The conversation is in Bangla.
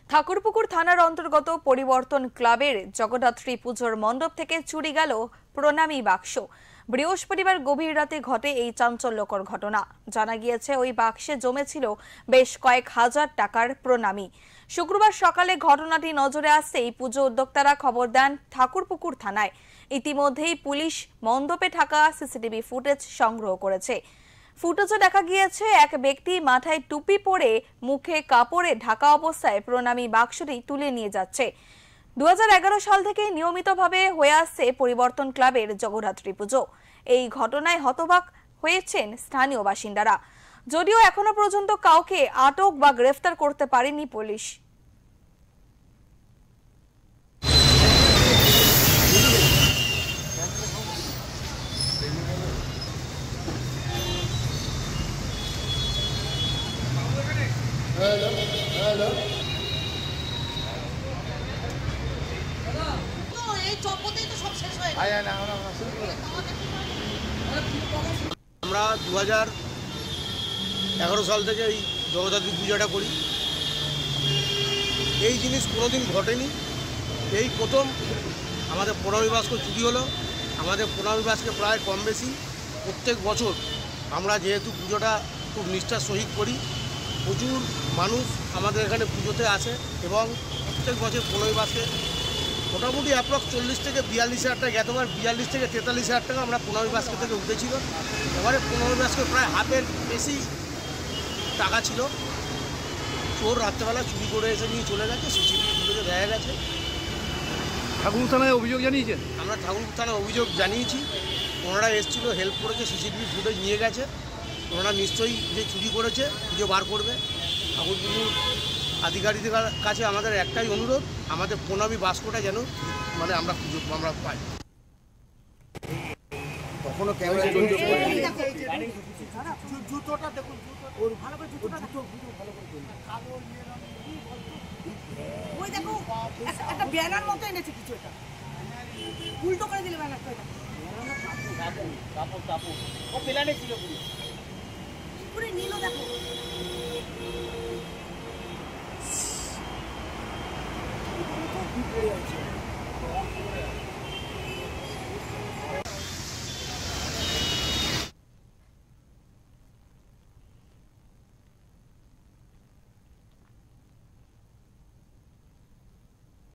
ঠাকুরপুকুর থানার অন্তর্গত পরিবর্তন ক্লাবের জগদ্ধাত্রী পুজোর মণ্ডপ থেকে চুরি গেল প্রণামী বাক্স। বৃহস্পতিবার গভীর রাতে ঘটে এই চাঞ্চল্যকর ঘটনা। জানা গিয়েছে ওই বাক্সে জমেছিল বেশ কয়েক হাজার টাকার প্রণামী। শুক্রবার সকালে ঘটনাটি নজরে আসতেই পুজো উদ্যোক্তারা খবর দেন ঠাকুরপুকুর থানায়। ইতিমধ্যেই পুলিশ মণ্ডপে থাকা সিসিটিভি ফুটেজ সংগ্রহ করেছে। ফুটেজে দেখা গিয়েছে এক ব্যক্তি মাথায় টুপি পরে মুখে কাপড়ে ঢাকা অবস্থায় প্রণামী বাক্সটি তুলে নিয়ে যাচ্ছে। 2011 সাল থেকে নিয়মিতভাবে হয়ে আসছে পরিবর্তন ক্লাবের জগদ্ধাত্রী পুজো। এই ঘটনায় হতবাক হয়েছেন স্থানীয় বাসিন্দারা। যদিও এখনো পর্যন্ত কাউকে আটক বা গ্রেফতার করতে পারেনি পুলিশ। আমরা 2011 সাল থেকে এই জগদ্ধাত্রী পূজাটা করি। এই জিনিস কোনোদিন ঘটেনি, এই প্রথম আমাদের প্রণামী বাক্স চুরি হলো। আমাদের প্রণামী বাক্সকে প্রায় কম বেশি প্রত্যেক বছর আমরা যেহেতু পুজোটা খুব নিষ্ঠার সহিত করি, প্রচুর মানুষ আমাদের এখানে পুজোতে আসে এবং প্রত্যেক বছর প্রণামী বাক্সে মোটামুটি অ্যাপ্রক্স 40 থেকে 42,000 টাকা, গতবার 42 থেকে 43,000 টাকা আমরা প্রণামী বাক্স থেকে উঠেছিল। এবারে প্রণামী বাক্সে প্রায় হাফের বেশি টাকা ছিল। চোর রাত্রেবেলা চুরি করে এসে নিয়ে চলে গেছে, সিসিটিভি ফুটেজে দেখা গেছে। ঠাকুর থানায় অভিযোগ জানিয়েছেন? আমরা ঠাকুর থানায় অভিযোগ জানিয়েছি, ওনারা এসেছিলো, হেল্প করেছে, সিসিটিভি ফুটেজ নিয়ে গেছে। ওনারা নিশ্চয়ই যে চুরি করেছে খুঁজে বার করবে। ঠাকুরপুকুর আধিকারিকদের কাছে আমাদের একটাই অনুরোধ, আমাদের প্রণামী বাক্সটা যেন আমরা পাই। কখনো ক্যামেরা জুতোটা দেখুন, ওর ভালো করে জুতোটা ভালো করে ওই দেখো একটা ব্যানার মতো এনেছে কিছু, এটা উল্টো করে দিলে ব্যানারটা। কাপড় ও প্ল্যানে ছিল পুরো নিল, দেখো পড়ে আছে।